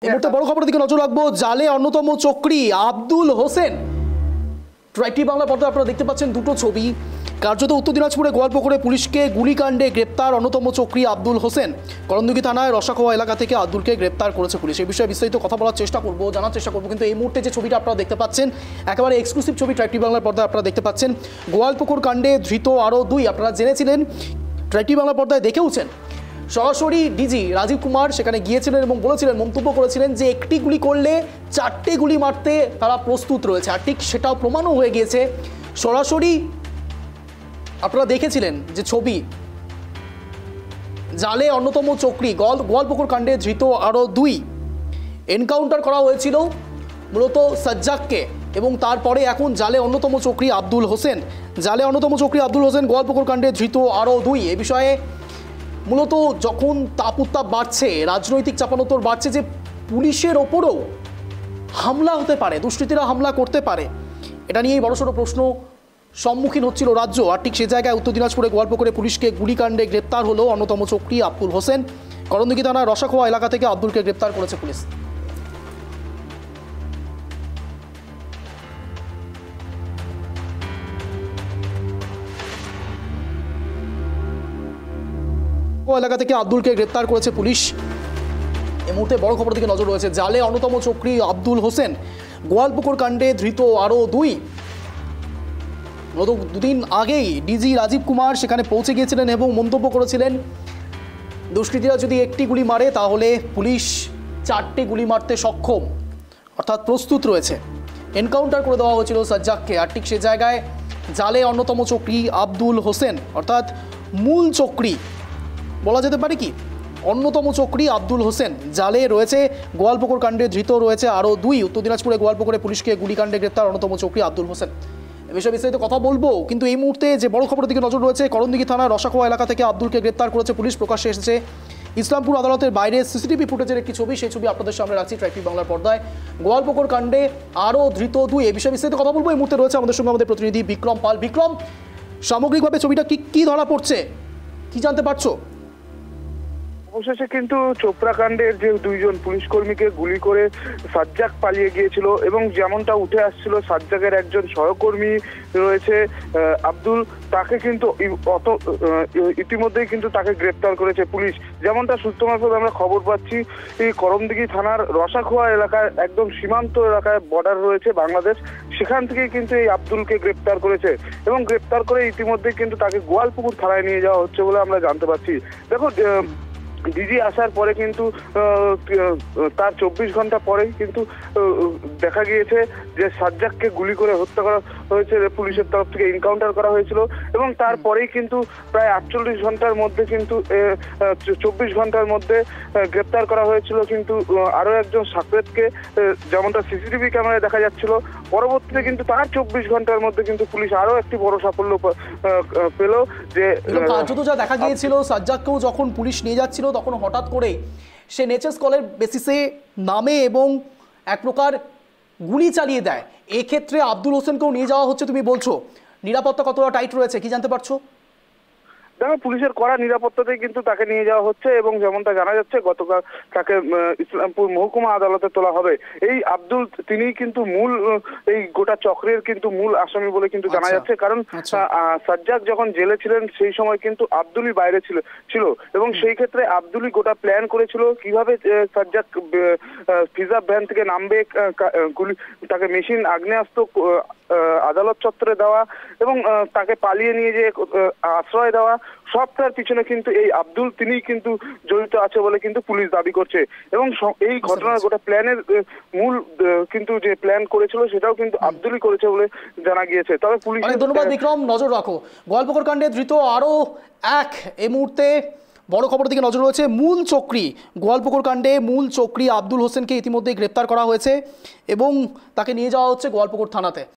এই মুহূর্তে বড় খবরের দিকে নজর রাখবো। জালে অন্যতম চক্রী আব্দুল হোসেন। ট্রাইটি বাংলা পর্দায় আপনারা দেখতে পাচ্ছেন দুটো ছবি। কার্যত উত্তর দিনাজপুরে গোয়ালপুকুরে পুলিশকে গুলিকাণ্ডে গ্রেপ্তার অন্যতম চক্রী আব্দুল হোসেন। করণদিঘি থানায় রসাখোয়া এলাকা থেকে আব্দুলকে গ্রেপ্তার করেছে পুলিশ। এই বিষয়ে বিস্তারিত কথা বলার চেষ্টা করবো, জানার চেষ্টা করবো, কিন্তু এই মুহূর্তে যে ছবিটা আপনারা দেখতে পাচ্ছেন একেবারে এক্সক্লুসিভ ছবি ট্রাইটি বাংলার পর্দায় আপনারা দেখতে পাচ্ছেন। গোয়ালপুকুর কাণ্ডে ধৃত আরও দুই। আপনারা জেনেছিলেন, ট্রাইটি বাংলার পর্দায় দেখেওছেন, সরাসরি ডিজি রাজীব কুমার সেখানে গিয়েছিলেন এবং বলেছিলেন, মন্তব্য করেছিলেন যে একটি গুলি করলে চারটে গুলি মারতে তারা প্রস্তুত রয়েছে। আর ঠিক সেটাও প্রমাণও হয়ে গিয়েছে। সরাসরি আপনারা দেখেছিলেন যে ছবি, জালে অন্যতম চক্রী গোয়ালপুকুর কাণ্ডে ধৃত আরও দুই। এনকাউন্টার করা হয়েছিল মূলত সাজ্জাককে, এবং তারপরে এখন জালে অন্যতম চক্রী আব্দুল হোসেন। জালে অন্যতম চক্রী আব্দুল হোসেন, গোয়ালপুকুর কাণ্ডে ধৃত আরও দুই। এ বিষয়ে মূলত যখন তাপ উত্তাপ বাড়ছে, রাজনৈতিক চাপানোতর বাড়ছে যে পুলিশের ওপরও হামলা হতে পারে, দুষ্কৃতীরা হামলা করতে পারে, এটা নিয়েই বড়সড় প্রশ্ন সম্মুখীন হচ্ছিল রাজ্য। আর ঠিক সে জায়গায় উত্তর দিনাজপুরে গোয়ালপুকুরে পুলিশকে গুলিকাণ্ডে গ্রেপ্তার হলো অন্যতম চক্রী আব্দুল হোসেন। করণদিঘি থানার রসাখোয়া এলাকা থেকে আব্দুলকে গ্রেপ্তার করেছে পুলিশ। এলাকা থেকে আব্দুলকে গ্রেপ্তার করেছে পুলিশ। এই মুহূর্তে বড় খবরের দিকে নজর রয়েছে। জালে অন্যতম চক্রী আব্দুল হোসেন, গোয়ালপুকুর কাণ্ডে ধৃত আরও দুই। দুদিন আগেই ডিজি রাজীব কুমার সেখানে পৌঁছে গিয়েছিলেন এবং মন্তব্য করেছিলেন, দুষ্কৃতীরা যদি একটি গুলি মারে তাহলে পুলিশ চারটি গুলি মারতে সক্ষম, অর্থাৎ প্রস্তুত রয়েছে। এনকাউন্টার করে দেওয়া হয়েছিল সাজ্জাককে। আর ঠিক সে জায়গায় জালে অন্যতম চক্রী আব্দুল হোসেন, অর্থাৎ মূল চক্রী বলা যেতে পারে, কি অন্যতম চক্রী আব্দুল হোসেন জালে রয়েছে। গোয়ালপুকুর কাণ্ডে ধৃত রয়েছে আরও দুই। উত্তর দিনাজপুরে গোয়ালপুকুরে পুলিশকে গুলিকাণ্ডে গ্রেপ্তার অন্যতম চক্রী আব্দুল হোসেন। এ বিষয়ে বিস্তারিত কথা বলবো, কিন্তু এই মুহূর্তে যে বড় খবরের দিকে নজর রয়েছে, করণদিঘি থানার রসাখোয়া এলাকা থেকে আব্দুলকে গ্রেপ্তার করেছে পুলিশ। প্রকাশ্যে এসেছে ইসলামপুর আদালতের বাইরে সিসিটিভি ফুটেজের একটি ছবি। সেই ছবি আপনাদের সামনে রাখছি ট্রাইটি বাংলার পর্দায়। গোয়ালপুকুর কাণ্ডে আরও ধৃত দুই। এই বিষয়ে বিস্তারিত কথা বলবো। এই মুহূর্তে রয়েছে আমাদের সঙ্গে আমাদের প্রতিনিধি বিক্রম পাল। বিক্রম, সামগ্রিকভাবে ছবিটা কি ধরা পড়ছে, কি জানতে পারছো? অবশেষে কিন্তু চোপড়া কাণ্ডের যে দুইজন পুলিশ কর্মীকে গুলি করে সাজ্জাক পালিয়ে গিয়েছিল, এবং যেমনটা উঠে আসছিল সাজ্জাকের একজন সহকর্মী রয়েছে আব্দুল, তাকে কিন্তু ইতিমধ্যেই কিন্তু তাকে গ্রেপ্তার করেছে পুলিশ। যেমনটা সূত্র মারফত আমরা খবর পাচ্ছি, এই করণদিঘি থানার রসাখোয়া এলাকায়, একদম সীমান্ত এলাকায় বর্ডার রয়েছে বাংলাদেশ, সেখান থেকেই কিন্তু এই আব্দুলকে গ্রেপ্তার করেছে, এবং গ্রেপ্তার করে ইতিমধ্যেই কিন্তু তাকে গোয়ালপুকুর থানায় নিয়ে যাওয়া হচ্ছে বলে আমরা জানতে পারছি। দেখো, ডিজি আসার পরে কিন্তু তার 24 ঘন্টা পরেই কিন্তু দেখা গিয়েছে যে সাজ্জাককে গুলি করে হত্যা করা হয়েছে, পুলিশের তরফ থেকে এনকাউন্টার করা হয়েছিল, এবং তারপরেই কিন্তু প্রায় 48 ঘন্টার মধ্যে কিন্তু 24 ঘন্টার মধ্যে গ্রেপ্তার করা হয়েছিল কিন্তু আরও একজন সাকরেতকে, যেমনটা সিসিটিভি ক্যামেরায় দেখা যাচ্ছিল। পরবর্তীতে কিন্তু তার 24 ঘন্টার মধ্যে কিন্তু পুলিশ আরও একটি বড় সাফল্য পেল, যে কার্যত যা দেখা গিয়েছিল, সাজ্জাককেও যখন পুলিশ নিয়ে যাচ্ছিল তখন হঠাৎ করে সে নেচার্স কলের বেসিসে নামে এবং এক প্রকার গুলি চালিয়ে দেয়। এক্ষেত্রে আব্দুল হোসেনকেও নিয়ে যাওয়া হচ্ছে তুমি বলছো, নিরাপত্তা কতটা টাইট রয়েছে কি জানতে পারছো? দেখো, পুলিশের কড়া নিরাপত্তাতেই কিন্তু তাকে নিয়ে যাওয়া হচ্ছে, এবং যেমনটা জানা যাচ্ছে গতকাল তাকে ইসলামপুর মহকুমা আদালতে তোলা হবে। এই আব্দুল, তিনিই কিন্তু মূল এই গোটা চক্রের কিন্তু মূল আসামি বলে কিন্তু জানা যাচ্ছে, কারণ সাজ্জাক যখন জেলে ছিলেন সেই সময় কিন্তু আব্দুলই বাইরে ছিল, এবং সেই ক্ষেত্রে আব্দুলই গোটা প্ল্যান করেছিল কিভাবে সাজ্জাক পিজা ভ্যান থেকে নামবে, তাকে মেশিন আগ্নেয়াস্ত্র আদালত চত্বরে দেওয়া, এবং তাকে পালিয়ে নিয়ে যেয়ে আশ্রয় দেওয়া, সবটার পিছনে কিন্তু এই আব্দুল, তিনিই কিন্তু জড়িত আছে বলে কিন্তু পুলিশ দাবি করছে। এবং এই ঘটনার গোটা প্ল্যানের মূল কিন্তু যে প্ল্যান করেছিল সেটাও কিন্তু আব্দুলই করেছে বলে জানা গিয়েছে। তবে পুলিশ, ধন্যবাদ বিক্রম, নজর রাখো। গোয়ালপুকুর কাণ্ডে ধৃত আরও এক। এই মুহূর্তে বড় খবরের দিকে নজর রয়েছে। মূল চক্রী, গোয়ালপুকুর কাণ্ডে মূল চক্রী আব্দুল হোসেনকে ইতিমধ্যেই গ্রেপ্তার করা হয়েছে এবং তাকে নিয়ে যাওয়া হচ্ছে গোয়ালপুকুর থানাতে।